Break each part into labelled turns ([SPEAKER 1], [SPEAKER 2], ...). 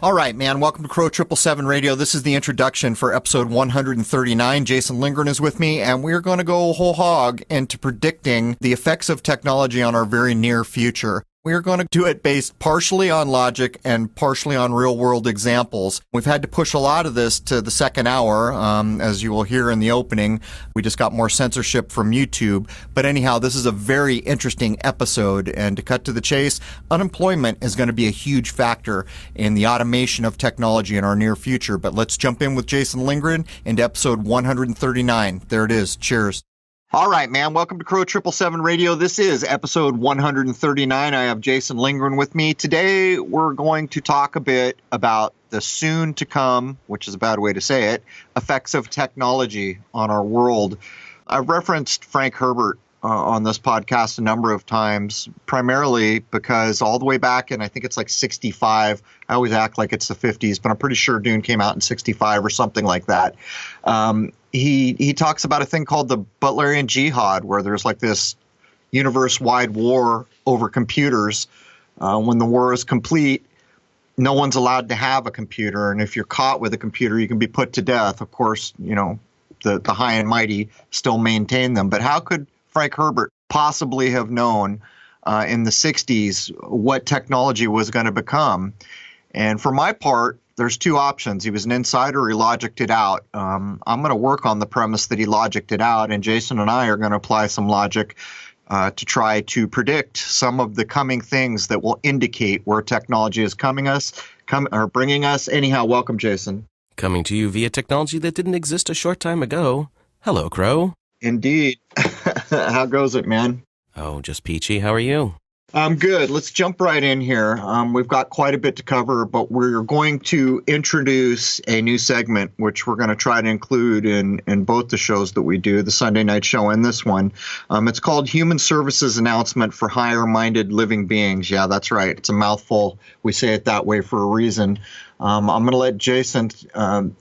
[SPEAKER 1] All right, man. Welcome to Crow 777 Radio. This is the introduction for episode 139. Jason Lindgren is with me, and we're going to go whole hog into predicting the effects of technology on our very near future. We're going to do it based partially on logic and partially on real-world examples. We've had to push a lot of this to the second hour, as you will hear in the opening. We just got more censorship from YouTube. But anyhow, this is a very interesting episode. And to cut to the chase, unemployment is going to be a huge factor in the automation of technology in our near future. But let's jump in with Jason Lindgren into episode 139. There it is. Cheers. All right, man. Welcome to Crow 777 Radio. This is episode 139. I have Jason Lindgren with me. Today, we're going to talk a bit about the soon to come, which is a bad way to say it, effects of technology on our world. I've referenced Frank Herbert on this podcast a number of times, primarily because all the way back in, I think it's like 65, I always act like it's the 50s, but I'm pretty sure Dune came out in 65 or something like that. He talks about a thing called the Butlerian Jihad, where there's like this universe-wide war over computers. When the war is complete, no one's allowed to have a computer, and if you're caught with a computer, you can be put to death. Of course, you know, the high and mighty still maintain them. But how could Frank Herbert possibly have known in the 60s what technology was going to become? And for my part, there's two options. He was an insider, he logicked it out. I'm going to work on the premise that he logicked it out, and Jason and I are going to apply some logic to try to predict some of the coming things that will indicate where technology is bringing us. Anyhow, welcome, Jason.
[SPEAKER 2] Coming to you via technology that didn't exist a short time ago. Hello, Crow.
[SPEAKER 1] Indeed. How goes it, man?
[SPEAKER 2] Oh, just peachy. How are you?
[SPEAKER 1] I'm good. Let's jump right in here. We've got quite a bit to cover, but we're going to introduce a new segment, which we're going to try to include in both the shows that we do, the Sunday night show and this one. It's called Human Services Announcement for Higher-Minded Living Beings. Yeah, that's right. It's a mouthful. We say it that way for a reason. I'm going to let Jason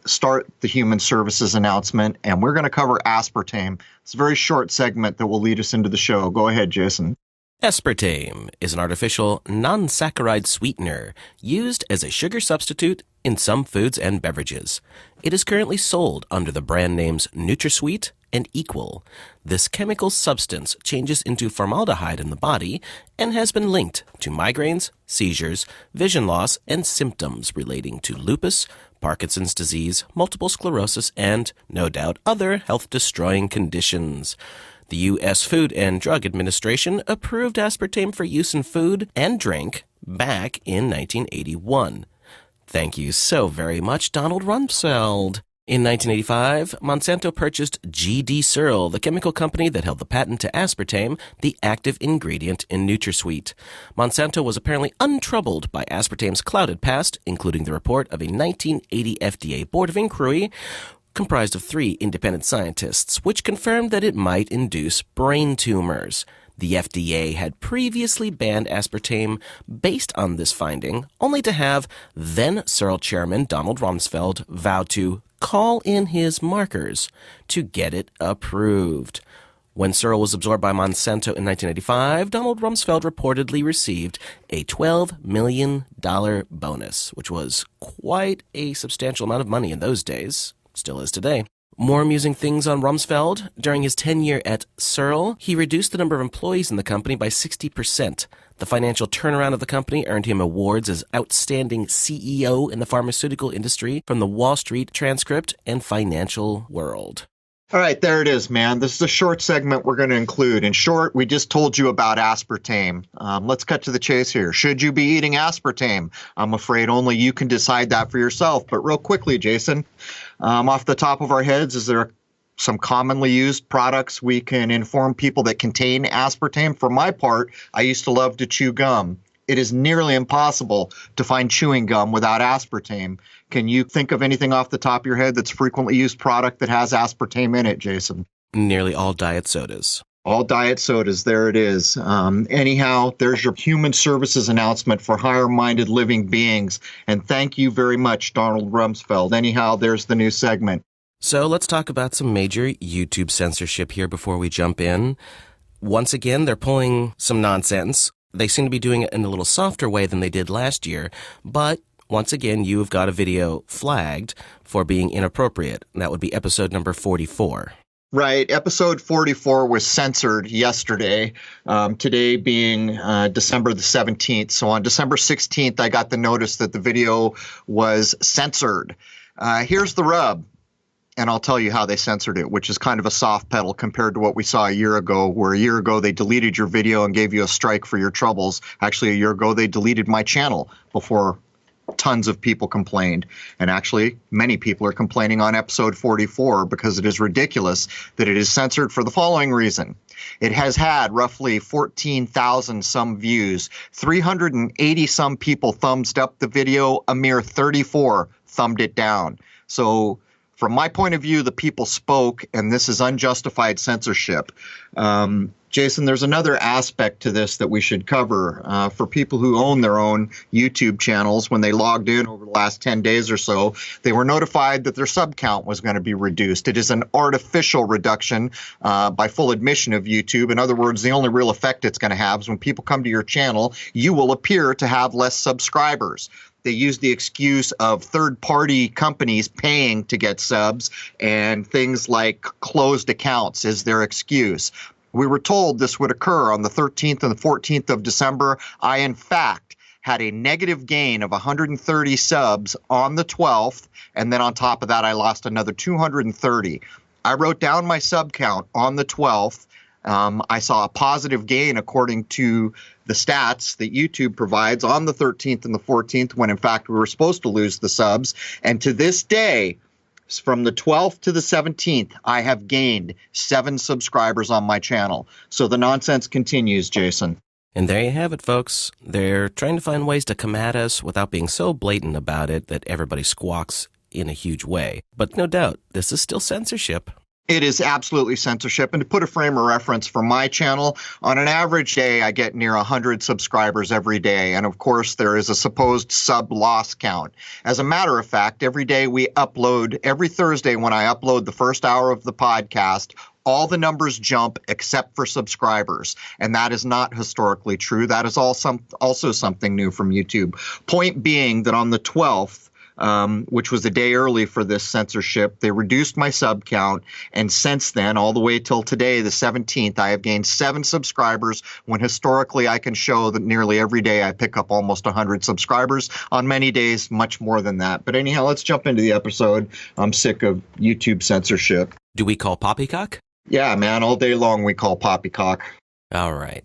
[SPEAKER 1] start the Human Services Announcement, and we're going to cover aspartame. It's a very short segment that will lead us into the show. Go ahead, Jason.
[SPEAKER 2] Aspartame is an artificial non-saccharide sweetener used as a sugar substitute in some foods and beverages. It is currently sold under the brand names NutraSweet and Equal. This chemical substance changes into formaldehyde in the body and has been linked to migraines, seizures, vision loss, and symptoms relating to lupus, Parkinson's disease, multiple sclerosis, and, no doubt, other health-destroying conditions. The U.S. Food and Drug Administration approved aspartame for use in food and drink back in 1981. Thank you so very much, Donald Rumsfeld. In 1985, Monsanto purchased G.D. Searle, the chemical company that held the patent to aspartame, the active ingredient in NutraSweet. Monsanto was apparently untroubled by aspartame's clouded past, including the report of a 1980 FDA Board of Inquiry comprised of 3 independent scientists, which confirmed that it might induce brain tumors. The FDA had previously banned aspartame based on this finding, only to have then Searle chairman Donald Rumsfeld vow to call in his markers to get it approved. When Searle was absorbed by Monsanto in 1985, Donald Rumsfeld reportedly received a $12 million bonus, which was quite a substantial amount of money in those days. Still is today. More amusing things on Rumsfeld. During his tenure at Searle, he reduced the number of employees in the company by 60%. The financial turnaround of the company earned him awards as Outstanding CEO in the Pharmaceutical Industry from the Wall Street Transcript and Financial World.
[SPEAKER 1] All right, there it is, man. This is a short segment we're going to include. In short, we just told you about aspartame. Let's cut to the chase here. Should you be eating aspartame? I'm afraid only you can decide that for yourself. But real quickly, Jason, off the top of our heads, is there some commonly used products we can inform people that contain aspartame? For my part, I used to love to chew gum. It is nearly impossible to find chewing gum without aspartame. Can you think of anything off the top of your head that's frequently used product that has aspartame in it, Jason?
[SPEAKER 2] Nearly all diet sodas.
[SPEAKER 1] All diet sodas, there it is. Anyhow, there's your Human Services Announcement for Higher-Minded Living Beings. And thank you very much, Donald Rumsfeld. Anyhow, there's the new segment.
[SPEAKER 2] So let's talk about some major YouTube censorship here before we jump in. Once again, they're pulling some nonsense. They seem to be doing it in a little softer way than they did last year, but once again, you've got a video flagged for being inappropriate. And that would be episode number 44.
[SPEAKER 1] Right. Episode 44 was censored yesterday, today being December the 17th. So on December 16th, I got the notice that the video was censored. Here's the rub, and I'll tell you how they censored it, which is kind of a soft pedal compared to what we saw a year ago, where a year ago they deleted your video and gave you a strike for your troubles. Actually, a year ago they deleted my channel before tons of people complained. And actually, many people are complaining on episode 44 because it is ridiculous that it is censored for the following reason. It has had roughly 14,000 some views, 380 some people thumbs up the video, a mere 34 thumbed it down. So from my point of view, the people spoke, and this is unjustified censorship. Jason, there's another aspect to this that we should cover. For people who own their own YouTube channels, when they logged in over the last 10 days or so, they were notified that their sub count was going to be reduced. It is an artificial reduction by full admission of YouTube. In other words, the only real effect it's going to have is when people come to your channel, you will appear to have less subscribers. They use the excuse of third-party companies paying to get subs, and things like closed accounts is their excuse. We were told this would occur on the 13th and the 14th of December. I, in fact, had a negative gain of 130 subs on the 12th, and then on top of that, I lost another 230. I wrote down my sub count on the 12th. I saw a positive gain according to the stats that YouTube provides on the 13th and the 14th, when in fact we were supposed to lose the subs. And to this day, from the 12th to the 17th, I have gained 7 subscribers on my channel. So the nonsense continues, Jason.
[SPEAKER 2] And there you have it, folks. They're trying to find ways to come at us without being so blatant about it that everybody squawks in a huge way. But no doubt, this is still censorship.
[SPEAKER 1] It is absolutely censorship. And to put a frame of reference for my channel, on an average day, I get near 100 subscribers every day. And of course, there is a supposed sub loss count. As a matter of fact, every day we upload, every Thursday when I upload the first hour of the podcast, all the numbers jump except for subscribers. And that is not historically true. That is also something new from YouTube. Point being that on the 12th, which was a day early for this censorship, they reduced my sub count. And since then, all the way till today, the 17th, I have gained 7 subscribers, when historically I can show that nearly every day I pick up almost 100 subscribers. On many days, much more than that. But anyhow, let's jump into the episode. I'm sick of YouTube censorship.
[SPEAKER 2] Do we call poppycock?
[SPEAKER 1] Yeah, man, all day long we call poppycock.
[SPEAKER 2] All right.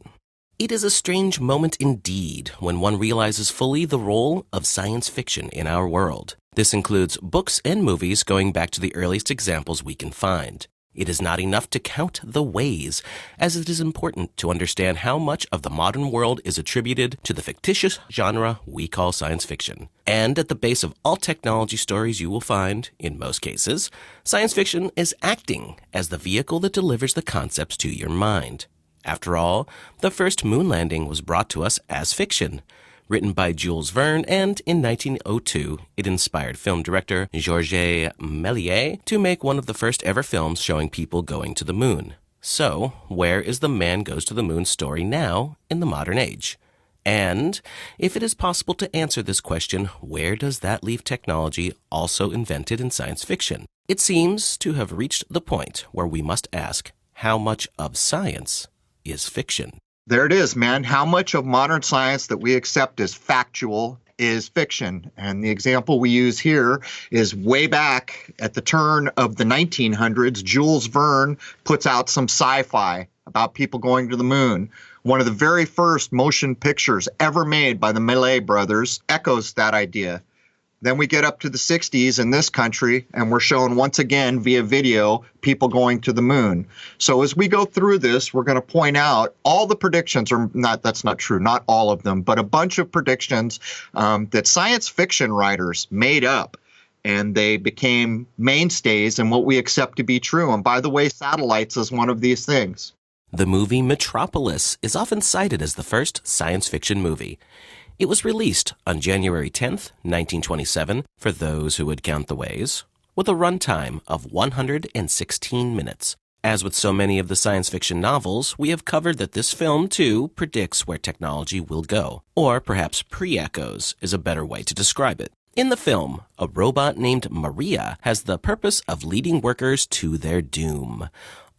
[SPEAKER 2] It is a strange moment indeed when one realizes fully the role of science fiction in our world. This includes books and movies going back to the earliest examples we can find. It is not enough to count the ways, as it is important to understand how much of the modern world is attributed to the fictitious genre we call science fiction. And at the base of all technology stories you will find, in most cases, science fiction is acting as the vehicle that delivers the concepts to your mind. After all, the first moon landing was brought to us as fiction. Written by Jules Verne, and in 1902, it inspired film director Georges Méliès to make one of the first ever films showing people going to the moon. So, where is the man goes to the moon story now in the modern age? And, if it is possible to answer this question, where does that leave technology also invented in science fiction? It seems to have reached the point where we must ask, how much of science is fiction?
[SPEAKER 1] There it is, man. How much of modern science that we accept as factual is fiction? And the example we use here is way back at the turn of the 1900s, Jules Verne puts out some sci-fi about people going to the moon. One of the very first motion pictures ever made by the Méliès brothers echoes that idea. Then we get up to the 60s in this country, and we're shown once again via video people going to the moon. So as we go through this, we're going to point out all the predictions, or not, that's not true, not all of them, but a bunch of predictions that science fiction writers made up. And they became mainstays in what we accept to be true. And by the way, satellites is one of these things.
[SPEAKER 2] The movie Metropolis is often cited as the first science fiction movie. It was released on January 10th, 1927, for those who would count the ways, with a runtime of 116 minutes. As with so many of the science fiction novels, we have covered that this film, too, predicts where technology will go. Or perhaps pre-echoes is a better way to describe it. In the film, a robot named Maria has the purpose of leading workers to their doom.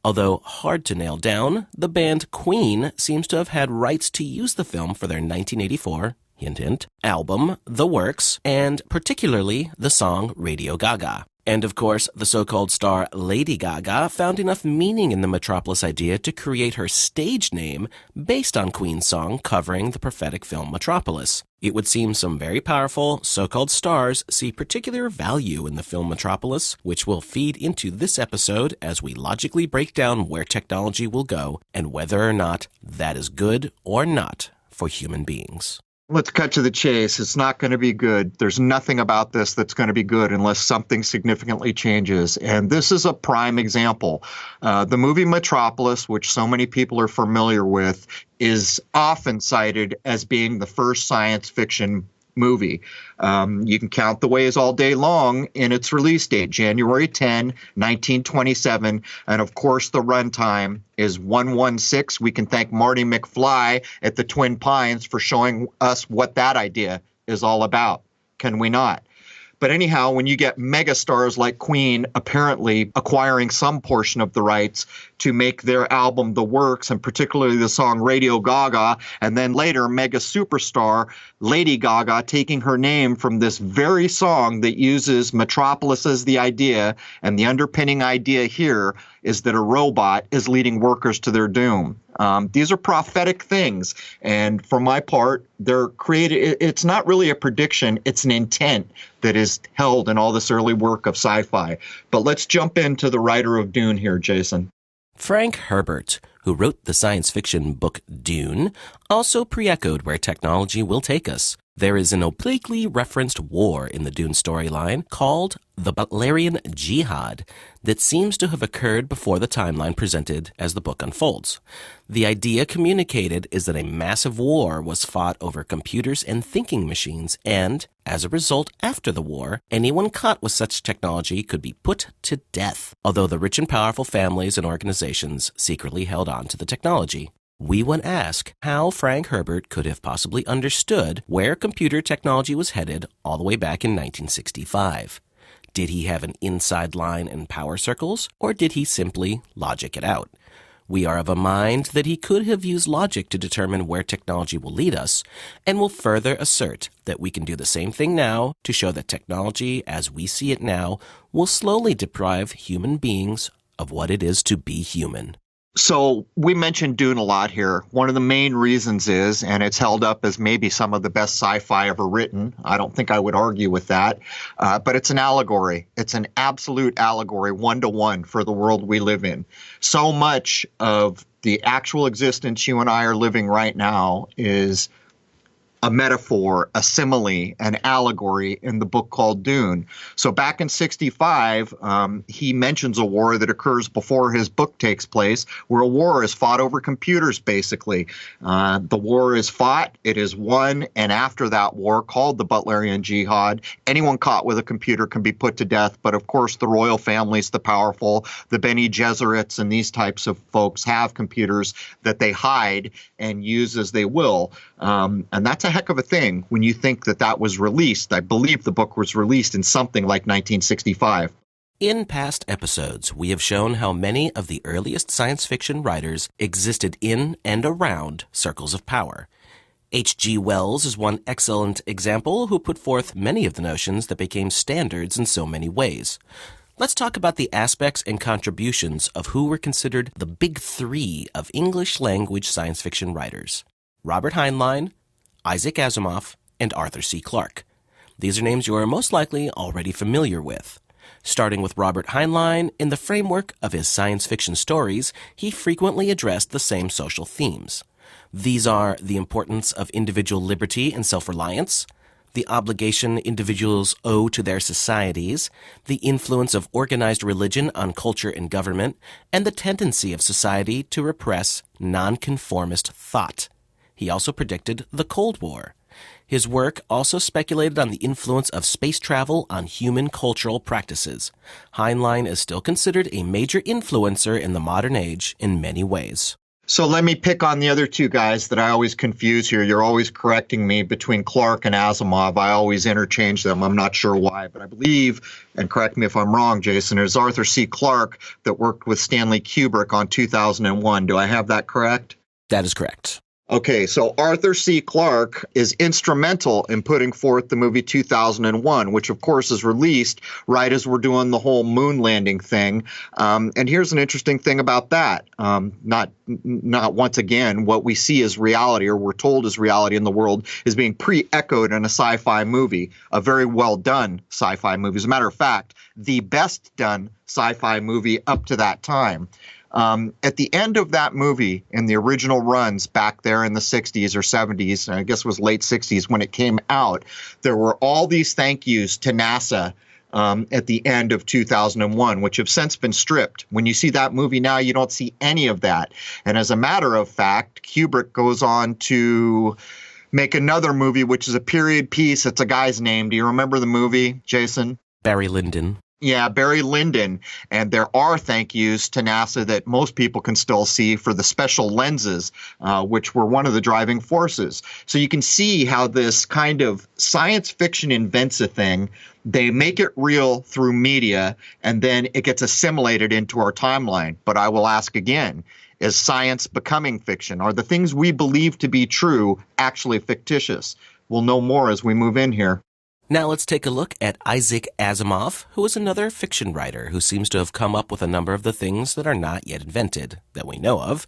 [SPEAKER 2] Although hard to nail down, the band Queen seems to have had rights to use the film for their 1984, hint hint, album, The Works, and particularly the song Radio Gaga. And of course, the so-called star Lady Gaga found enough meaning in the Metropolis idea to create her stage name based on Queen's song covering the prophetic film Metropolis. It would seem some very powerful so-called stars see particular value in the film Metropolis, which will feed into this episode as we logically break down where technology will go and whether or not that is good or not for human beings.
[SPEAKER 1] Let's cut to the chase. It's not going to be good. There's nothing about this that's going to be good unless something significantly changes. And this is a prime example. The movie Metropolis, which so many people are familiar with, is often cited as being the first science fiction movie. You can count the ways all day long in its release date, January 10, 1927. And of course, the runtime is 116. We can thank Marty McFly at the Twin Pines for showing us what that idea is all about. Can we not? But anyhow, when you get megastars like Queen apparently acquiring some portion of the rights to make their album The Works, and particularly the song Radio Gaga, and then later mega superstar Lady Gaga taking her name from this very song that uses Metropolis as the idea, and the underpinning idea here is that a robot is leading workers to their doom. These are prophetic things, and for my part, they're created. It's not really a prediction, it's an intent that is held in all this early work of sci-fi. But let's jump into the writer of Dune here, Jason.
[SPEAKER 2] Frank Herbert, who wrote the science fiction book Dune, also pre-echoed where technology will take us. There is an obliquely referenced war in the Dune storyline called the Butlerian Jihad that seems to have occurred before the timeline presented as the book unfolds. The idea communicated is that a massive war was fought over computers and thinking machines, and, as a result, after the war, anyone caught with such technology could be put to death, although the rich and powerful families and organizations secretly held on to the technology. We would ask how Frank Herbert could have possibly understood where computer technology was headed all the way back in 1965. Did he have an inside line in power circles, or did he simply logic it out? We are of a mind that he could have used logic to determine where technology will lead us, and will further assert that we can do the same thing now to show that technology, as we see it now, will slowly deprive human beings of what it is to be human.
[SPEAKER 1] So we mentioned Dune a lot here. One of the main reasons is, and it's held up as maybe some of the best sci-fi ever written. I don't think I would argue with that. But it's an allegory. It's an absolute allegory, one-to-one, for the world we live in. So much of the actual existence you and I are living right now is a metaphor, a simile, an allegory in the book called Dune. So back in 65, he mentions a war that occurs before his book takes place, where a war is fought over computers, basically. The war is fought, it is won, and after that war, called the Butlerian Jihad, anyone caught with a computer can be put to death. But of course, the royal families, the powerful, the Bene Gesserits, and these types of folks have computers that they hide and use as they will. And that's a heck of a thing when you think that that was released. I believe the book was released in something like 1965.
[SPEAKER 2] In past episodes, we have shown how many of the earliest science fiction writers existed in and around circles of power. H.G. Wells is one excellent example who put forth many of the notions that became standards in so many ways. Let's talk about the aspects and contributions of who were considered the big three of English language science fiction writers: Robert Heinlein, Isaac Asimov, and Arthur C. Clarke. These are names you are most likely already familiar with. Starting with Robert Heinlein, in the framework of his science fiction stories, he frequently addressed the same social themes. These are the importance of individual liberty and self-reliance, the obligation individuals owe to their societies, the influence of organized religion on culture and government, and the tendency of society to repress nonconformist thought. He also predicted the Cold War. His work also speculated on the influence of space travel on human cultural practices. Heinlein is still considered a major influencer in the modern age in many ways.
[SPEAKER 1] So let me pick on the other two guys that I always confuse here. You're always correcting me between Clarke and Asimov. I always interchange them. I'm not sure why, but I believe, and correct me if I'm wrong, Jason, it was Arthur C. Clarke that worked with Stanley Kubrick on 2001. Do I have that correct?
[SPEAKER 2] That is correct.
[SPEAKER 1] Okay, so Arthur C. Clarke is instrumental in putting forth the movie 2001, which of course is released right as we're doing the whole moon landing thing. And here's an interesting thing about that. Not once again, what we see as reality, or we're told as reality in the world, is being pre-echoed in a sci-fi movie, a very well done sci-fi movie. As a matter of fact, the best done sci-fi movie up to that time. At the end of that movie, in the original runs back there in the 60s or 70s, I guess it was late 60s when it came out, there were all these thank yous to NASA at the end of 2001, which have since been stripped. When you see that movie now, you don't see any of that. And as a matter of fact, Kubrick goes on to make another movie, which is a period piece. It's a guy's name. Do you remember the movie, Jason?
[SPEAKER 2] Barry Lyndon.
[SPEAKER 1] Yeah, Barry Lyndon. And there are thank yous to NASA that most people can still see for the special lenses, which were one of the driving forces. So you can see how this kind of science fiction invents a thing. They make it real through media, and then it gets assimilated into our timeline. But I will ask again, is science becoming fiction? Are the things we believe to be true actually fictitious? We'll know more as we move in here.
[SPEAKER 2] Now let's take a look at Isaac Asimov, who is another fiction writer who seems to have come up with a number of the things that are not yet invented, that we know of,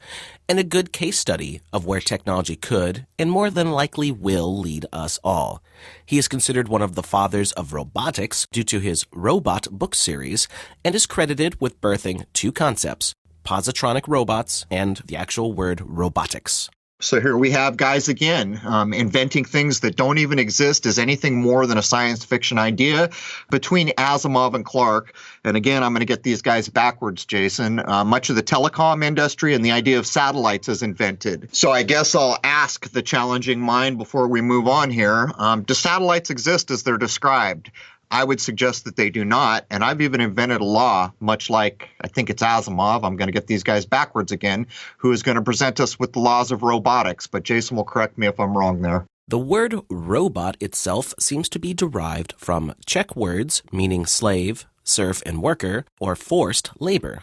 [SPEAKER 2] and a good case study of where technology could, and more than likely will, lead us all. He is considered one of the fathers of robotics due to his Robot book series, and is credited with birthing two concepts, positronic robots and the actual word robotics.
[SPEAKER 1] So here we have guys again, inventing things that don't even exist as anything more than a science fiction idea. Between Asimov and Clarke, and again, I'm going to get these guys backwards, Jason, much of the telecom industry and the idea of satellites is invented. So I guess I'll ask the challenging mind before we move on here. Do satellites exist as they're described? I would suggest that they do not, and I've even invented a law, much like I think it's Asimov, I'm going to get these guys backwards again, who is going to present us with the laws of robotics, but Jason will correct me if I'm wrong there.
[SPEAKER 2] The word robot itself seems to be derived from Czech words meaning slave, serf, and worker, or forced labor.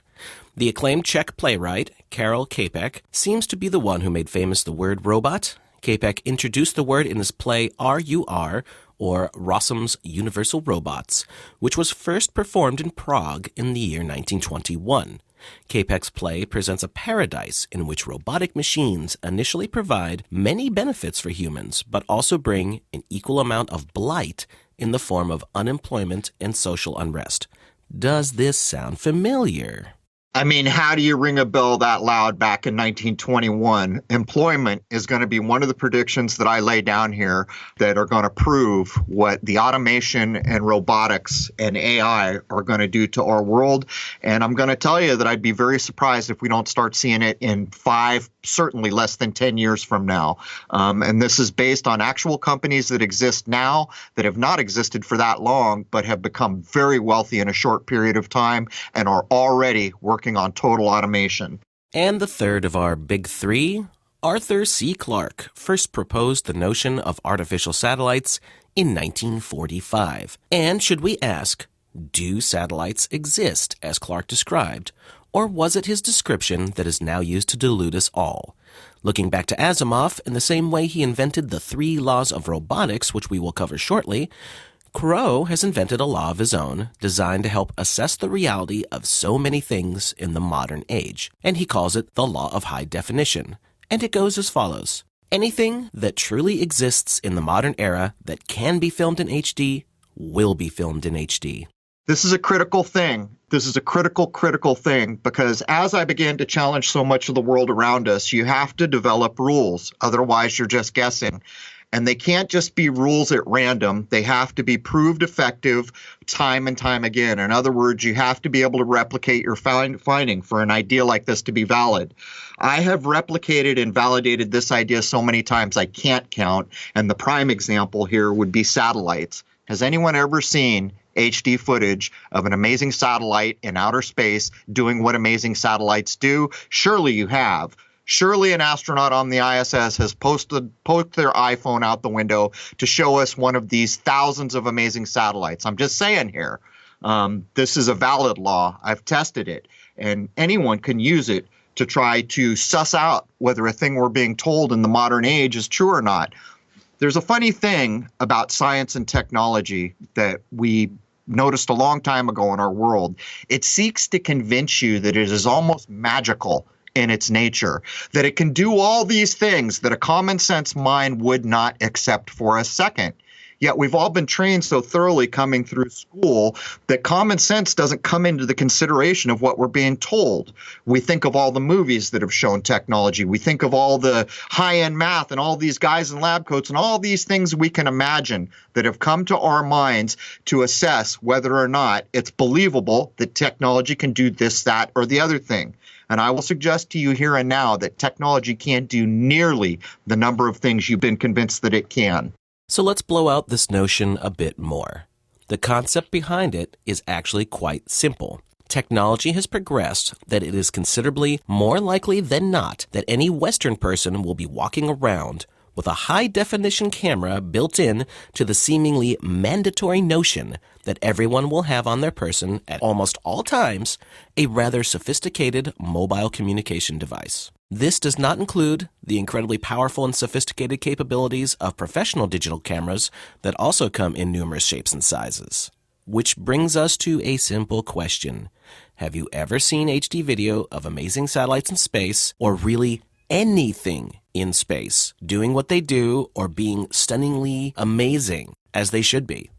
[SPEAKER 2] The acclaimed Czech playwright, Karel Čapek, seems to be the one who made famous the word robot. Čapek introduced the word in his play R.U.R., or Rossum's Universal Robots, which was first performed in Prague in the year 1921. Čapek's play presents a paradise in which robotic machines initially provide many benefits for humans, but also bring an equal amount of blight in the form of unemployment and social unrest. Does this sound familiar?
[SPEAKER 1] I mean, how do you ring a bell that loud back in 1921? Employment is going to be one of the predictions that I lay down here that are going to prove what the automation and robotics and AI are going to do to our world. And I'm going to tell you that I'd be very surprised if we don't start seeing it in 5, certainly less than 10 years from now. And this is based on actual companies that exist now that have not existed for that long, but have become very wealthy in a short period of time and are already working on total automation.
[SPEAKER 2] And the third of our big three, Arthur C. Clarke, first proposed the notion of artificial satellites in 1945. And should we ask, do satellites exist as Clarke described? Or was it his description that is now used to delude us all? Looking back to Asimov, in the same way he invented the 3 laws of robotics, which we will cover shortly, Crow has invented a law of his own designed to help assess the reality of so many things in the modern age, and he calls it the law of high definition. And it goes as follows. Anything that truly exists in the modern era that can be filmed in HD will be filmed in HD.
[SPEAKER 1] This is a critical thing. This is a critical thing because as I began to challenge so much of the world around us, you have to develop rules. Otherwise, you're just guessing. And they can't just be rules at random. They have to be proved effective time and time again. In other words, you have to be able to replicate your finding for an idea like this to be valid. I have replicated and validated this idea so many times I can't count. And the prime example here would be satellites. Has anyone ever seen HD footage of an amazing satellite in outer space doing what amazing satellites do? Surely you have. Surely an astronaut on the ISS has poked their iPhone out the window to show us one of these thousands of amazing satellites. I'm just saying here, this is a valid law. I've tested it, and anyone can use it to try to suss out whether a thing we're being told in the modern age is true or not. There's a funny thing about science and technology that we noticed a long time ago in our world. It seeks to convince you that it is almost magical in its nature, that it can do all these things that a common sense mind would not accept for a second. Yet we've all been trained so thoroughly coming through school that common sense doesn't come into the consideration of what we're being told. We think of all the movies that have shown technology. We think of all the high-end math and all these guys in lab coats and all these things we can imagine that have come to our minds to assess whether or not it's believable that technology can do this, that, or the other thing. And I will suggest to you here and now that technology can't do nearly the number of things you've been convinced that it can.
[SPEAKER 2] So let's blow out this notion a bit more. The concept behind it is actually quite simple. Technology has progressed that it is considerably more likely than not that any Western person will be walking around with a high-definition camera built in to the seemingly mandatory notion that everyone will have on their person at almost all times a rather sophisticated mobile communication device. This does not include the incredibly powerful and sophisticated capabilities of professional digital cameras that also come in numerous shapes and sizes. Which brings us to a simple question. Have you ever seen HD video of amazing satellites in space, or really anything in space, doing what they do or being stunningly amazing as they should be?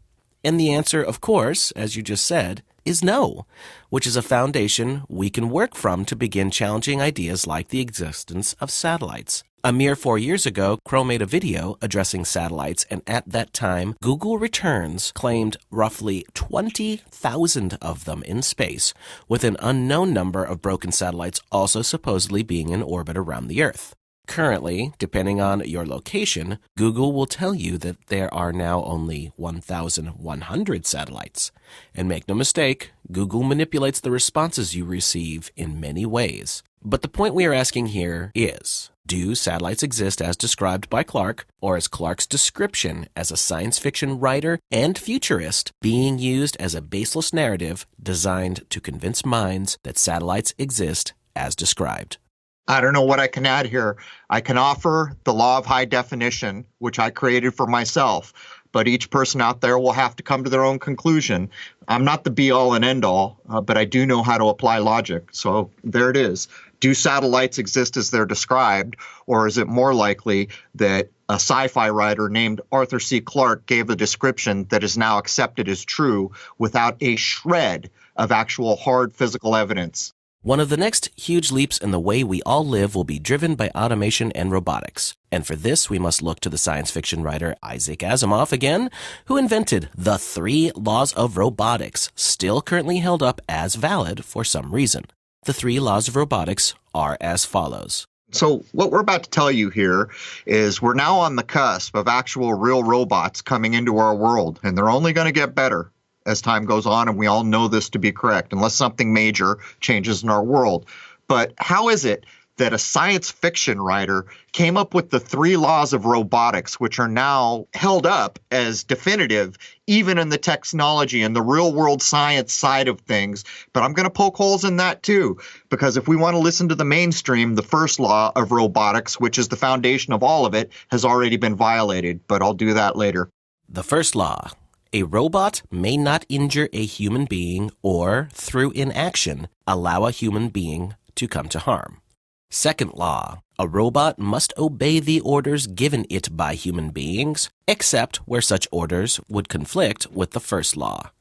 [SPEAKER 2] And the answer, of course, as you just said, is no, which is a foundation we can work from to begin challenging ideas like the existence of satellites. A mere 4 years ago, Crow made a video addressing satellites, and at that time, Google Returns claimed roughly 20,000 of them in space, with an unknown number of broken satellites also supposedly being in orbit around the Earth. Currently, depending on your location, Google will tell you that there are now only 1,100 satellites. And make no mistake, Google manipulates the responses you receive in many ways. But the point we are asking here is, do satellites exist as described by Clarke, or is Clarke's description as a science fiction writer and futurist being used as a baseless narrative designed to convince minds that satellites exist as described?
[SPEAKER 1] I don't know what I can add here. I can offer the law of high definition, which I created for myself, but each person out there will have to come to their own conclusion. I'm not the be-all and end-all, but I do know how to apply logic. So there it is. Do satellites exist as they're described, or is it more likely that a sci-fi writer named Arthur C. Clarke gave a description that is now accepted as true without a shred of actual hard physical evidence?
[SPEAKER 2] One of the next huge leaps in the way we all live will be driven by automation and robotics. And for this, we must look to the science fiction writer Isaac Asimov again, who invented the 3 laws of robotics, still currently held up as valid for some reason. The 3 laws of robotics are as follows.
[SPEAKER 1] So what we're about to tell you here is we're now on the cusp of actual real robots coming into our world, and they're only going to get better as time goes on, and we all know this to be correct, unless something major changes in our world. But how is it that a science fiction writer came up with the 3 laws of robotics, which are now held up as definitive, even in the technology and the real world science side of things? But I'm going to poke holes in that too, because if we want to listen to the mainstream, the first law of robotics, which is the foundation of all of it, has already been violated. But I'll do that later.
[SPEAKER 2] The first law. A robot may not injure a human being or, through inaction, allow a human being to come to harm. Second law. A robot must obey the orders given it by human beings, except where such orders would conflict with the first law.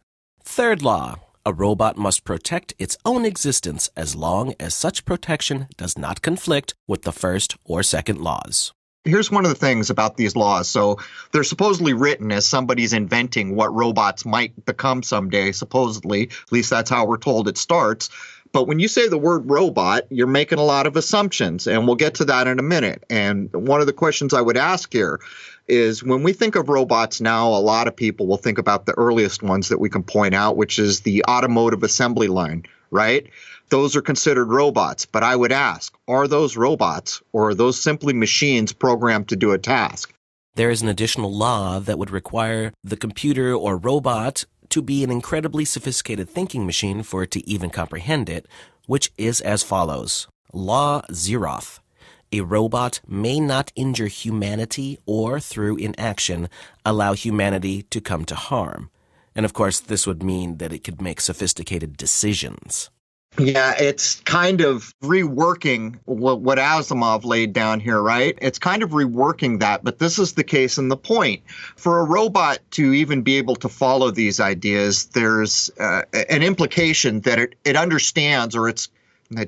[SPEAKER 2] Third law. A robot must protect its own existence as long as such protection does not conflict with the first or second laws.
[SPEAKER 1] Here's one of the things about these laws. So they're supposedly written as somebody's inventing what robots might become someday, supposedly. At least that's how we're told it starts. But when you say the word robot, you're making a lot of assumptions, and we'll get to that in a minute. And one of the questions I would ask here is, when we think of robots now, a lot of people will think about the earliest ones that we can point out, which is the automotive assembly line, right? Those are considered robots. But I would ask, are those robots, or are those simply machines programmed to do a task?
[SPEAKER 2] There is an additional law that would require the computer or robot to be an incredibly sophisticated thinking machine for it to even comprehend it, which is as follows. Law Zeroth. A robot may not injure humanity or, through inaction, allow humanity to come to harm. And of course, this would mean that it could make sophisticated decisions.
[SPEAKER 1] Yeah, it's kind of reworking what Asimov laid down here, right? It's kind of reworking that, but this is the case in the point. For a robot to even be able to follow these ideas, there's an implication that it understands, or it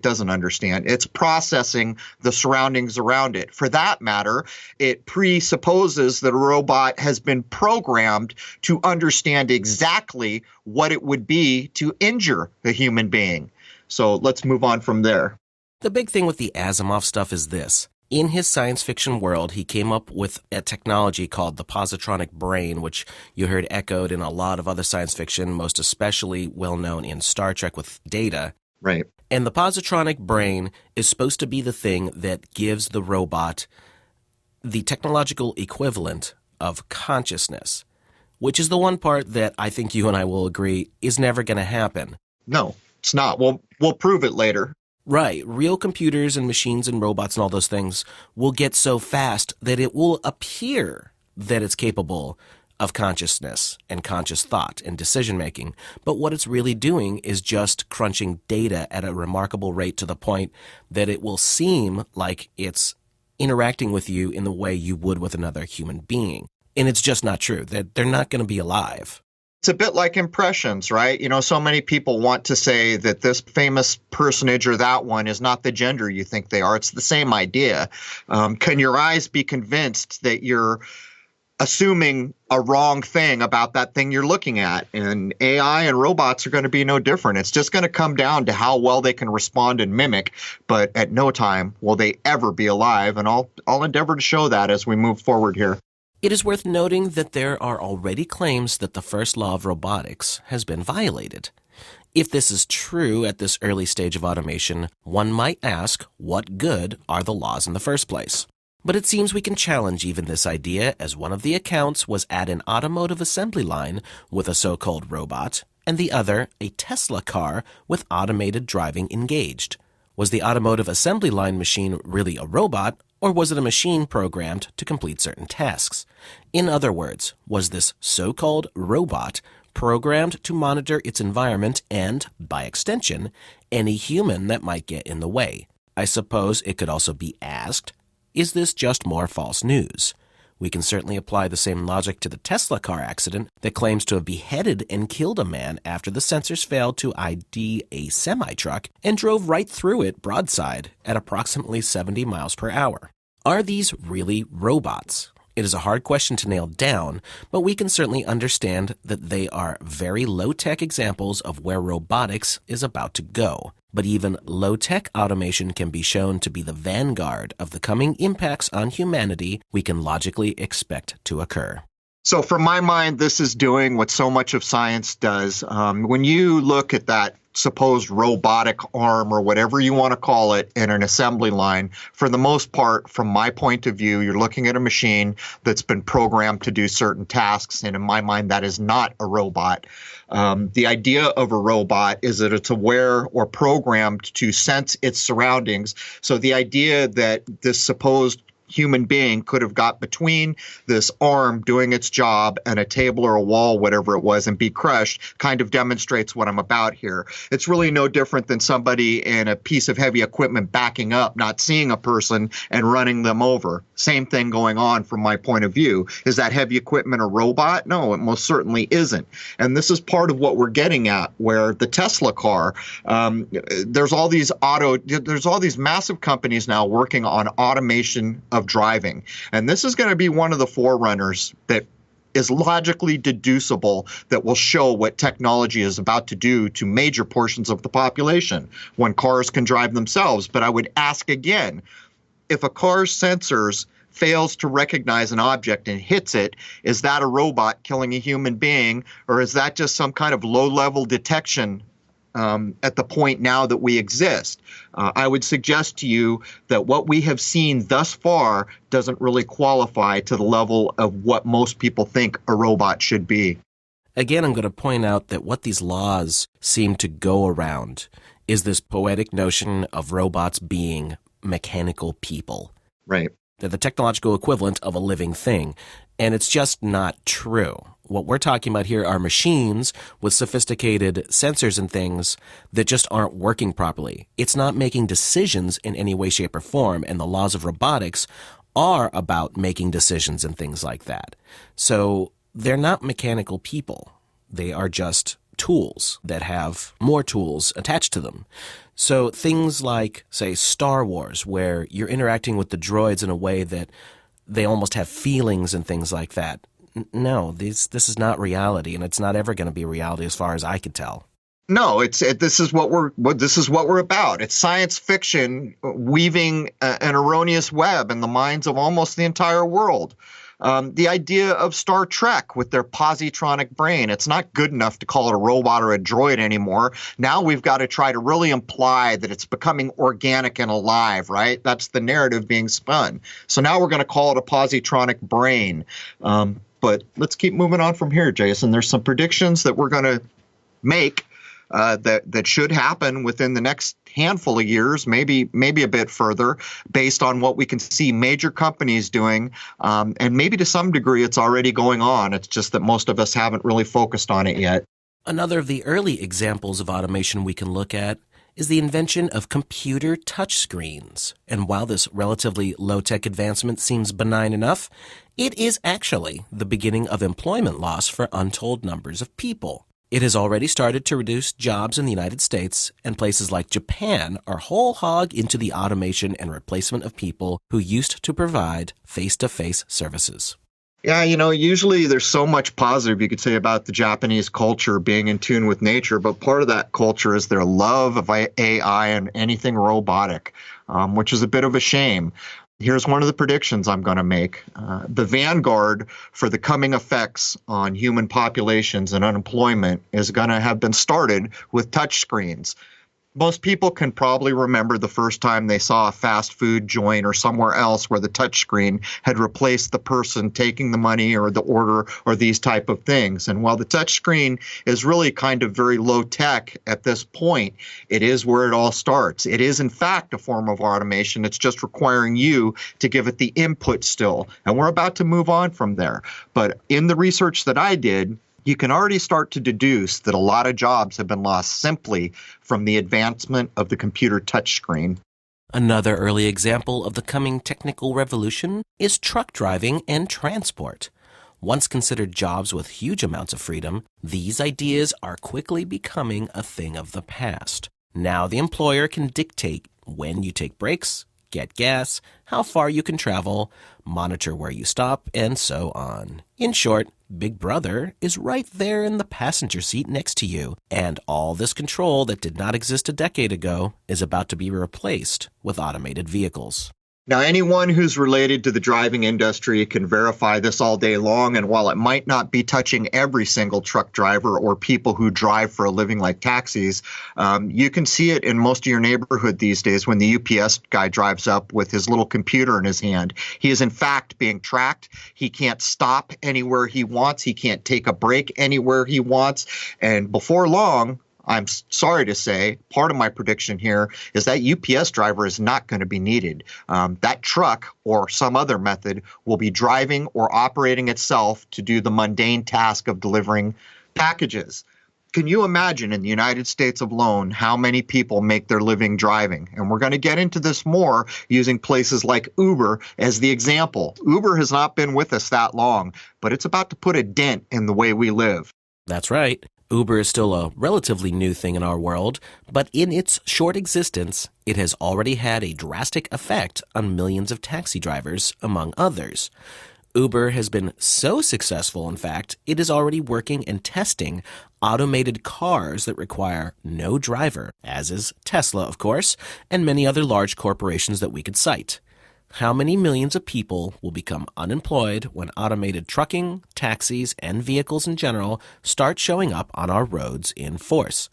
[SPEAKER 1] doesn't understand. It's processing the surroundings around it. For that matter, it presupposes that a robot has been programmed to understand exactly what it would be to injure a human being. So let's move on from there.
[SPEAKER 2] The big thing with the Asimov stuff is this. In his science fiction world, he came up with a technology called the Positronic Brain, which you heard echoed in a lot of other science fiction, most especially well known in Star Trek with Data.
[SPEAKER 1] Right.
[SPEAKER 2] And the Positronic Brain is supposed to be the thing that gives the robot the technological equivalent of consciousness, which is the one part that I think you and I will agree is never going to happen.
[SPEAKER 1] No, it's not. We'll prove it later.
[SPEAKER 2] Right. Real computers and machines and robots and all those things will get so fast that it will appear that it's capable of consciousness and conscious thought and decision-making. But what it's really doing is just crunching data at a remarkable rate to the point that it will seem like it's interacting with you in the way you would with another human being. And it's just not true. That they're not going to be alive.
[SPEAKER 1] It's a bit like impressions, right? You know, so many people want to say that this famous personage or that one is not the gender you think they are. It's the same idea. Can your eyes be convinced that you're assuming a wrong thing about that thing you're looking at? And AI and robots are going to be no different. It's just going to come down to how well they can respond and mimic, but at no time will they ever be alive. And I'll endeavor to show that as we move forward here.
[SPEAKER 2] It is worth noting that there are already claims that the first law of robotics has been violated. If this is true at this early stage of automation, one might ask, what good are the laws in the first place? But it seems we can challenge even this idea, as one of the accounts was at an automotive assembly line with a so-called robot, and the other a Tesla car with automated driving engaged. Was the automotive assembly line machine really a robot, or was it a machine programmed to complete certain tasks? In other words, was this so-called robot programmed to monitor its environment and, by extension, any human that might get in the way? I suppose it could also be asked, is this just more false news? We can certainly apply the same logic to the Tesla car accident that claims to have beheaded and killed a man after the sensors failed to ID a semi-truck and drove right through it broadside at approximately 70 miles per hour. Are these really robots? It is a hard question to nail down, but we can certainly understand that they are very low-tech examples of where robotics is about to go. But even low-tech automation can be shown to be the vanguard of the coming impacts on humanity we can logically expect to occur.
[SPEAKER 1] So from my mind, this is doing what so much of science does. When you look at that supposed robotic arm or whatever you want to call it in an assembly line, for the most part, from my point of view, you're looking at a machine that's been programmed to do certain tasks. And in my mind, that is not a robot. The idea of a robot is that it's aware or programmed to sense its surroundings. So the idea that this supposed human being could have got between this arm doing its job and a table or a wall, whatever it was, and be crushed kind of demonstrates what I'm about here. It's really no different than somebody in a piece of heavy equipment backing up, not seeing a person and running them over. Same thing going on from my point of view. Is that heavy equipment a robot? No, it most certainly isn't. And this is part of what we're getting at, where the Tesla car, there's all these massive companies now working on automation of of driving. And this is going to be one of the forerunners that is logically deducible that will show what technology is about to do to major portions of the population when cars can drive themselves. But I would ask again, if a car's sensors fails to recognize an object and hits it, is that a robot killing a human being, or is that just some kind of low-level detection at the point now that we exist? I would suggest to you that what we have seen thus far doesn't really qualify to the level of what most people think a robot should be.
[SPEAKER 2] Again, I'm going to point out that what these laws seem to go around is this poetic notion of robots being mechanical people.
[SPEAKER 1] Right.
[SPEAKER 2] They're the technological equivalent of a living thing. And it's just not true. What we're talking about here are machines with sophisticated sensors and things that just aren't working properly. It's not making decisions in any way, shape, or form. And the laws of robotics are about making decisions and things like that. So they're not mechanical people. They are just tools that have more tools attached to them. So things like, say, Star Wars, where you're interacting with the droids in a way that they almost have feelings and things like that. No, this is not reality, and it's not ever going to be reality as far as I can tell.
[SPEAKER 1] No, this is what we're about. It's science fiction weaving an erroneous web in the minds of almost the entire world. The idea of Star Trek with their Positronic Brain, it's not good enough to call it a robot or a droid anymore. Now we've got to try to really imply that it's becoming organic and alive, right? That's the narrative being spun. So now we're going to call it a Positronic Brain. But let's keep moving on from here, Jason. There's some predictions that we're going to make that should happen within the next handful of years, maybe a bit further, based on what we can see major companies doing. And maybe to some degree it's already going on. It's just that most of us haven't really focused on it yet.
[SPEAKER 2] Another of the early examples of automation we can look at is the invention of computer touchscreens. And while this relatively low-tech advancement seems benign enough, it is actually the beginning of employment loss for untold numbers of people. It has already started to reduce jobs in the United States, and places like Japan are whole hog into the automation and replacement of people who used to provide face-to-face services.
[SPEAKER 1] Yeah, usually there's so much positive you could say about the Japanese culture being in tune with nature, but part of that culture is their love of AI and anything robotic, which is a bit of a shame. Here's one of the predictions I'm going to make. The vanguard for the coming effects on human populations and unemployment is going to have been started with touchscreens. Most people can probably remember the first time they saw a fast food joint or somewhere else where the touchscreen had replaced the person taking the money or the order or these type of things. And while the touchscreen is really kind of very low tech at this point, it is where it all starts. It is, in fact, a form of automation. It's just requiring you to give it the input still. And we're about to move on from there. But in the research that I did, you can already start to deduce that a lot of jobs have been lost simply from the advancement of the computer touchscreen.
[SPEAKER 2] Another early example of the coming technical revolution is truck driving and transport. Once considered jobs with huge amounts of freedom, these ideas are quickly becoming a thing of the past. Now the employer can dictate when you take breaks, get gas, how far you can travel, monitor where you stop, and so on. In short, Big Brother is right there in the passenger seat next to you, and all this control that did not exist a decade ago is about to be replaced with automated vehicles.
[SPEAKER 1] Now, anyone who's related to the driving industry can verify this all day long, and while it might not be touching every single truck driver or people who drive for a living like taxis, you can see it in most of your neighborhood these days when the UPS guy drives up with his little computer in his hand. He is, in fact, being tracked. He can't stop anywhere he wants. He can't take a break anywhere he wants. And before long, I'm sorry to say, part of my prediction here is that UPS driver is not going to be needed. That truck or some other method will be driving or operating itself to do the mundane task of delivering packages. Can you imagine in the United States alone how many people make their living driving? And we're going to get into this more using places like Uber as the example. Uber has not been with us that long, but it's about to put a dent in the way we live.
[SPEAKER 2] That's right. Uber is still a relatively new thing in our world, but in its short existence, it has already had a drastic effect on millions of taxi drivers, among others. Uber has been so successful, in fact, it is already working and testing automated cars that require no driver, as is Tesla, of course, and many other large corporations that we could cite. How many millions of people will become unemployed when automated trucking, taxis, and vehicles in general start showing up on our roads in force?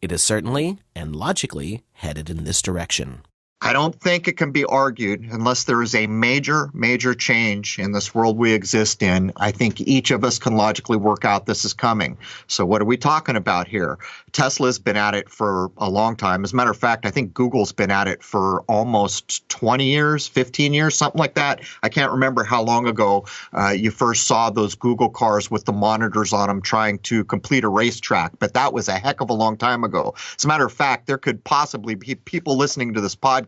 [SPEAKER 2] It is certainly and logically headed in this direction.
[SPEAKER 1] I don't think it can be argued unless there is a major, major change in this world we exist in. I think each of us can logically work out this is coming. So what are we talking about here? Tesla's been at it for a long time. As a matter of fact, I think Google's been at it for almost 20 years, 15 years, something like that. I can't remember how long ago you first saw those Google cars with the monitors on them trying to complete a racetrack, but that was a heck of a long time ago. As a matter of fact, there could possibly be people listening to this podcast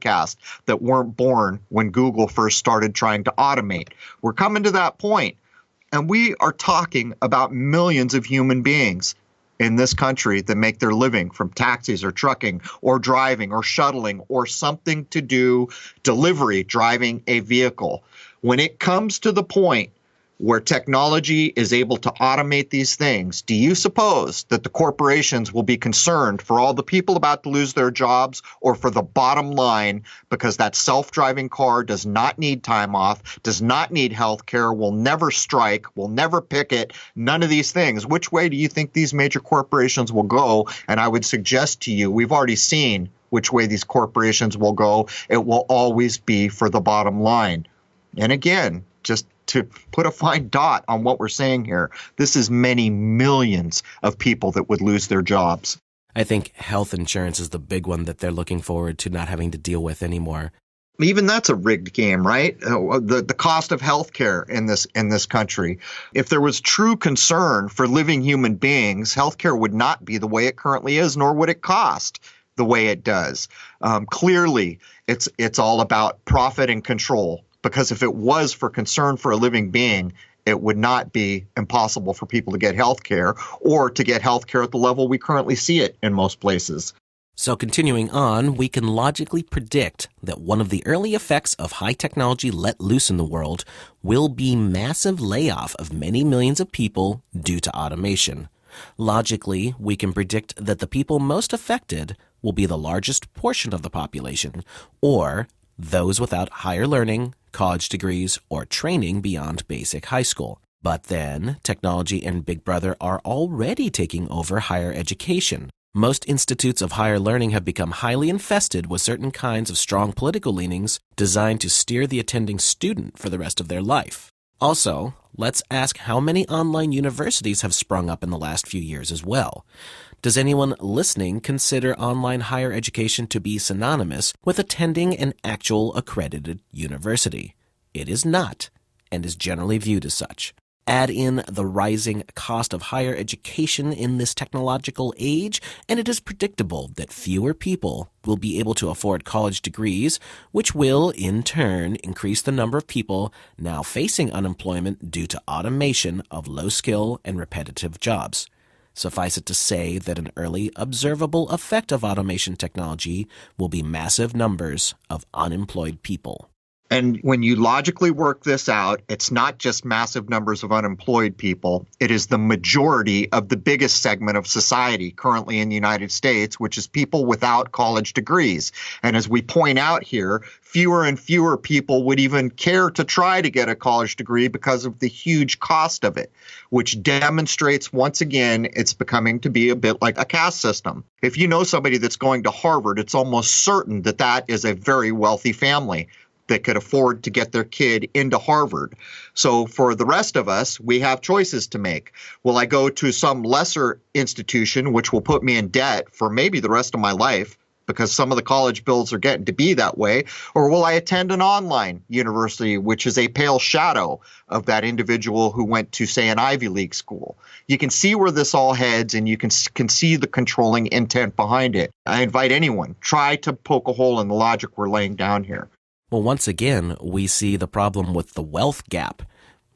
[SPEAKER 1] that weren't born when Google first started trying to automate. We're coming to that point, and we are talking about millions of human beings in this country that make their living from taxis or trucking or driving or shuttling or something to do delivery, driving a vehicle. When it comes to the point where technology is able to automate these things, do you suppose that the corporations will be concerned for all the people about to lose their jobs or for the bottom line because that self-driving car does not need time off, does not need health care, will never strike, will never picket, none of these things? Which way do you think these major corporations will go? And I would suggest to you, we've already seen which way these corporations will go. It will always be for the bottom line. And again, just to put a fine dot on what we're saying here, this is many millions of people that would lose their jobs.
[SPEAKER 2] I think health insurance is the big one that they're looking forward to not having to deal with anymore.
[SPEAKER 1] Even that's a rigged game, right? The cost of healthcare in this country. If there was true concern for living human beings, healthcare would not be the way it currently is, nor would it cost the way it does. Clearly, it's all about profit and control. Because if it was for concern for a living being, it would not be impossible for people to get health care or to get health care at the level we currently see it in most places.
[SPEAKER 2] So continuing on, we can logically predict that one of the early effects of high technology let loose in the world will be massive layoff of many millions of people due to automation. Logically, we can predict that the people most affected will be the largest portion of the population, or those without higher learning, college degrees, or training beyond basic high school. But then, technology and Big Brother are already taking over higher education. Most institutes of higher learning have become highly infested with certain kinds of strong political leanings designed to steer the attending student for the rest of their life. Also, let's ask how many online universities have sprung up in the last few years as well. Does anyone listening consider online higher education to be synonymous with attending an actual accredited university? It is not, and is generally viewed as such. Add in the rising cost of higher education in this technological age, and it is predictable that fewer people will be able to afford college degrees, which will, in turn, increase the number of people now facing unemployment due to automation of low-skill and repetitive jobs. Suffice it to say that an early observable effect of automation technology will be massive numbers of unemployed people.
[SPEAKER 1] And when you logically work this out, it's not just massive numbers of unemployed people. It is the majority of the biggest segment of society currently in the United States, which is people without college degrees. And as we point out here, fewer and fewer people would even care to try to get a college degree because of the huge cost of it, which demonstrates once again it's becoming to be a bit like a caste system. If you know somebody that's going to Harvard, it's almost certain that that is a very wealthy family that could afford to get their kid into Harvard. So for the rest of us, we have choices to make. Will I go to some lesser institution, which will put me in debt for maybe the rest of my life, because some of the college bills are getting to be that way, or will I attend an online university, which is a pale shadow of that individual who went to, say, an Ivy League school? You can see where this all heads, and you can see the controlling intent behind it. I invite anyone, try to poke a hole in the logic we're laying down here.
[SPEAKER 2] Well, once again, we see the problem with the wealth gap.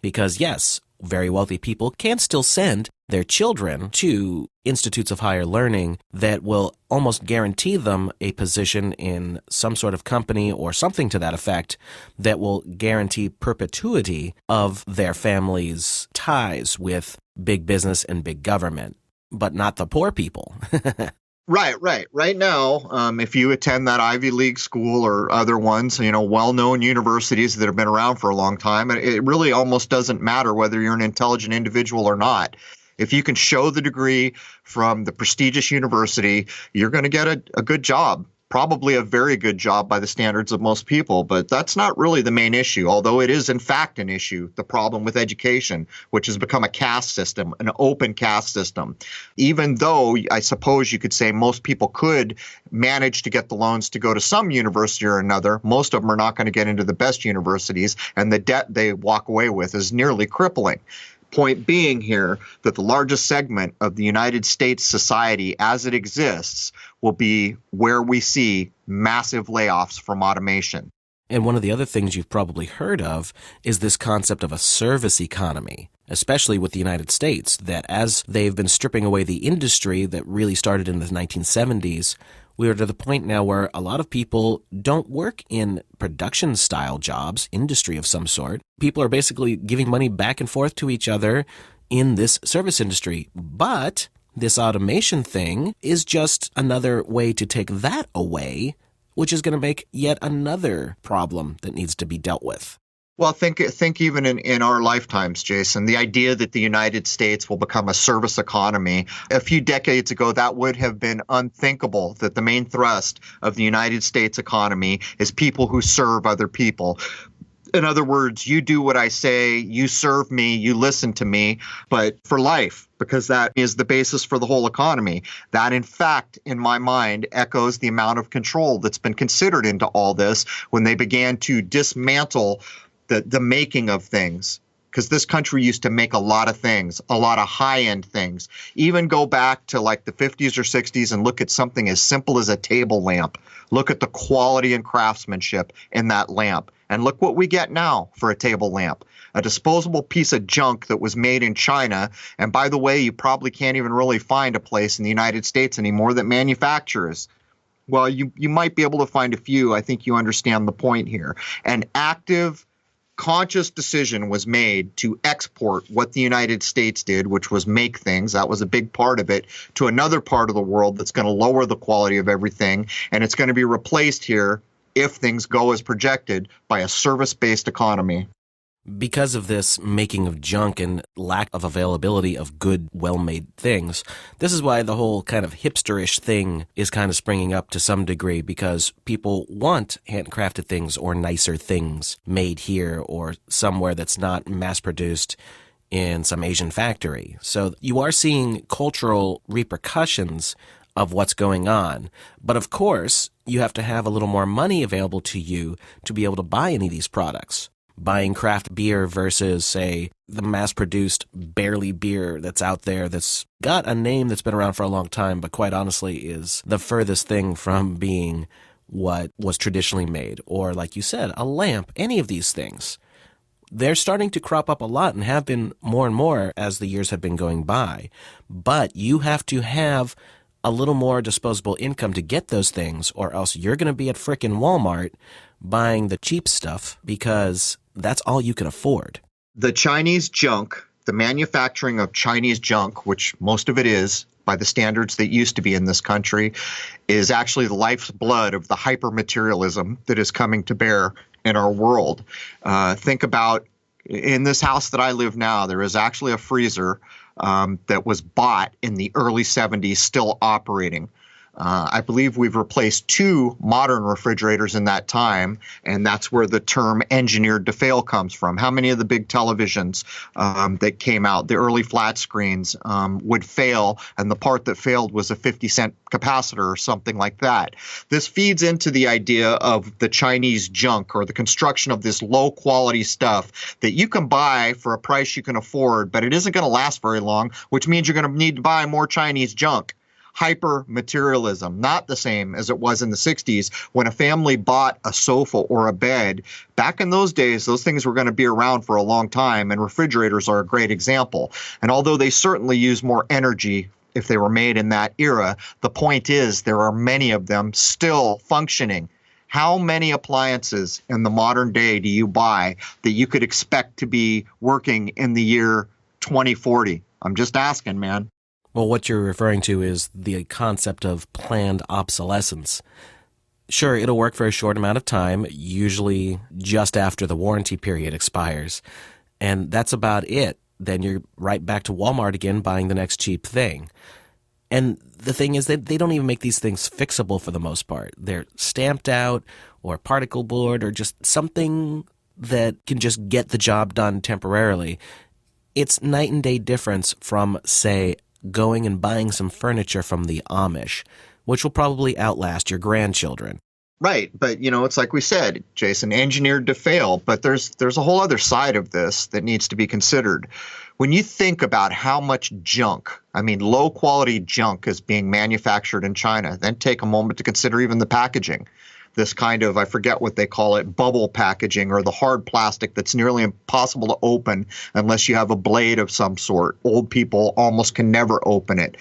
[SPEAKER 2] Because yes, very wealthy people can still send their children to institutes of higher learning that will almost guarantee them a position in some sort of company or something to that effect that will guarantee perpetuity of their family's ties with big business and big government, but not the poor people.
[SPEAKER 1] Right. Right now, if you attend that Ivy League school or other ones, well-known universities that have been around for a long time, it really almost doesn't matter whether you're an intelligent individual or not. If you can show the degree from the prestigious university, you're going to get a good job, probably a very good job by the standards of most people. But that's not really the main issue, although it is in fact an issue, the problem with education, which has become a caste system, an open caste system. Even though I suppose you could say most people could manage to get the loans to go to some university or another, most of them are not going to get into the best universities, and the debt they walk away with is nearly crippling. Point being here that the largest segment of the United States society as it exists will be where we see massive layoffs from automation.
[SPEAKER 2] And one of the other things you've probably heard of is this concept of a service economy, especially with the United States, that as they've been stripping away the industry that really started in the 1970s, we are to the point now where a lot of people don't work in production-style jobs, industry of some sort. People are basically giving money back and forth to each other in this service industry. But this automation thing is just another way to take that away, which is going to make yet another problem that needs to be dealt with.
[SPEAKER 1] Well, think even in our lifetimes, Jason, the idea that the United States will become a service economy. A few decades ago, that would have been unthinkable, that the main thrust of the United States economy is people who serve other people. In other words, you do what I say, you serve me, you listen to me, but for life, because that is the basis for the whole economy. That, in fact, in my mind, echoes the amount of control that's been considered into all this when they began to dismantle the making of things, because this country used to make a lot of things, a lot of high-end things. Even go back to like the 50s or 60s and look at something as simple as a table lamp. Look at the quality and craftsmanship in that lamp. And look what we get now for a table lamp. A disposable piece of junk that was made in China. And by the way, you probably can't even really find a place in the United States anymore that manufactures. Well, you might be able to find a few. I think you understand the point here. An active, conscious decision was made to export what the United States did, which was make things. That was a big part of it, to another part of the world that's going to lower the quality of everything. And it's going to be replaced here, if things go as projected, by a service-based economy.
[SPEAKER 2] Because of this making of junk and lack of availability of good, well-made things, this is why the whole kind of hipsterish thing is kind of springing up to some degree, because people want handcrafted things or nicer things made here or somewhere that's not mass-produced in some Asian factory. So you are seeing cultural repercussions of what's going on. But of course, you have to have a little more money available to you to be able to buy any of these products. Buying craft beer versus, say, the mass-produced barley beer that's out there that's got a name that's been around for a long time, but quite honestly is the furthest thing from being what was traditionally made. Or, like you said, a lamp, any of these things. They're starting to crop up a lot and have been more and more as the years have been going by. But you have to have a little more disposable income to get those things, or else you're going to be at frickin' Walmart buying the cheap stuff because that's all you can afford.
[SPEAKER 1] The Chinese junk, the manufacturing of Chinese junk, which most of it is by the standards that used to be in this country, is actually the life's blood of the hyper-materialism that is coming to bear in our world. Think about, in this house that I live now, there is actually a freezer that was bought in the early 70s, still operating. I believe we've replaced 2 modern refrigerators in that time, and that's where the term engineered to fail comes from. How many of the big televisions that came out, the early flat screens, would fail, and the part that failed was a 50-cent capacitor or something like that? This feeds into the idea of the Chinese junk, or the construction of this low-quality stuff that you can buy for a price you can afford, but it isn't going to last very long, which means you're going to need to buy more Chinese junk. hyper materialism, not the same as it was in the 60s when a family bought a sofa or a bed. Back in those days, those things were going to be around for a long time, and refrigerators are a great example. And although they certainly use more energy if they were made in that era, the point is there are many of them still functioning. How many appliances in the modern day do you buy that you could expect to be working in the year 2040? I'm just asking, man.
[SPEAKER 2] Well, what you're referring to is the concept of planned obsolescence. Sure, it'll work for a short amount of time, usually just after the warranty period expires. And that's about it. Then you're right back to Walmart again buying the next cheap thing. And the thing is that they don't even make these things fixable for the most part. They're stamped out or particle board or just something that can just get the job done temporarily. It's night and day difference from, say, going and buying some furniture from the Amish, which will probably outlast your grandchildren.
[SPEAKER 1] Right. But, it's like we said, Jason, engineered to fail. But there's a whole other side of this that needs to be considered. When you think about how much junk, low quality junk is being manufactured in China, then take a moment to consider even the packaging. This kind of, I forget what they call it, bubble packaging, or the hard plastic that's nearly impossible to open unless you have a blade of some sort. Old people almost can never open it.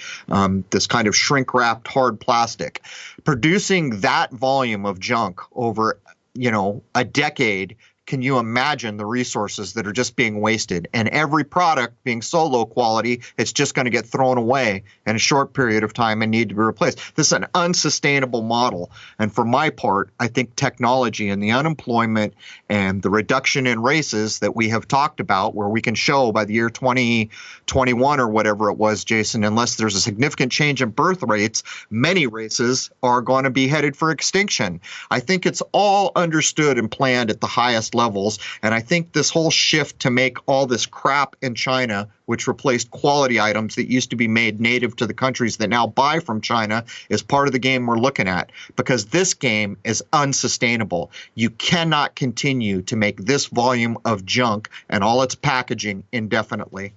[SPEAKER 1] This kind of shrink-wrapped hard plastic. Producing that volume of junk over, a decade, can you imagine the resources that are just being wasted? And every product being so low quality, it's just going to get thrown away in a short period of time and need to be replaced. This is an unsustainable model. And for my part, I think technology and the unemployment and the reduction in races that we have talked about, where we can show by the year 2021 or whatever it was, Jason, unless there's a significant change in birth rates, many races are going to be headed for extinction. I think it's all understood and planned at the highest levels. And I think this whole shift to make all this crap in China, which replaced quality items that used to be made native to the countries that now buy from China, is part of the game we're looking at, because this game is unsustainable. You cannot continue to make this volume of junk and all its packaging indefinitely.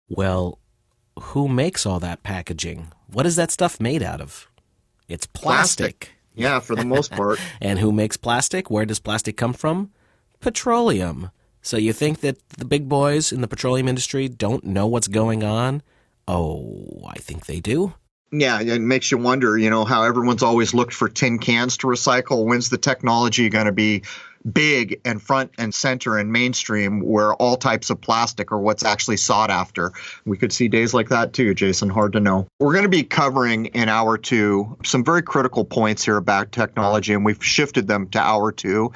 [SPEAKER 2] Well, who makes all that packaging? What is that stuff made out of? It's plastic.
[SPEAKER 1] Yeah, for the most part.
[SPEAKER 2] And who makes plastic? Where does plastic come from? Petroleum. So you think that the big boys in the petroleum industry don't know what's going on? Oh, I think they do.
[SPEAKER 1] Yeah, it makes you wonder, how everyone's always looked for tin cans to recycle. When's the technology going to be big and front and center and mainstream, where all types of plastic are what's actually sought after? We could see days like that too, Jason. Hard to know. We're going to be covering in hour 2 some very critical points here about technology, and we've shifted them to hour 2,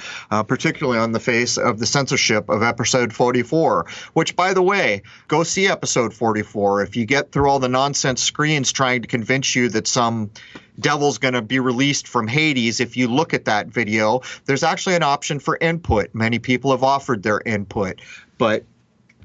[SPEAKER 1] particularly on the face of the censorship of episode 44, which, by the way, go see episode 44. If you get through all the nonsense screens trying to convince you that some devil's going to be released from Hades, if you look at that video, there's actually an option for input. Many people have offered their input. But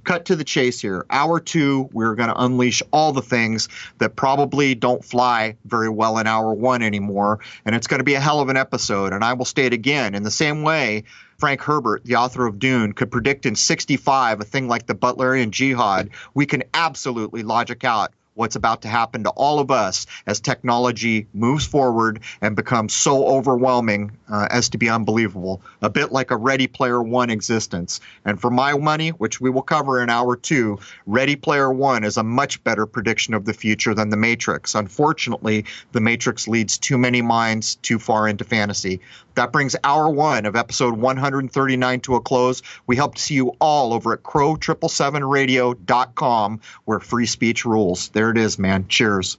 [SPEAKER 1] cut to the chase here. Hour 2, we're going to unleash all the things that probably don't fly very well in hour 1 anymore. And it's going to be a hell of an episode. And I will state again, in the same way Frank Herbert, the author of Dune, could predict in 65 a thing like the Butlerian Jihad, we can absolutely logic out what's about to happen to all of us as technology moves forward and becomes so overwhelming as to be unbelievable. A bit like a Ready Player One existence. And for my money, which we will cover in hour 2, Ready Player One is a much better prediction of the future than The Matrix. Unfortunately, The Matrix leads too many minds too far into fantasy. That brings hour 1 of episode 139 to a close. We hope to see you all over at crow777radio.com, where free speech rules. There it is, man. Cheers.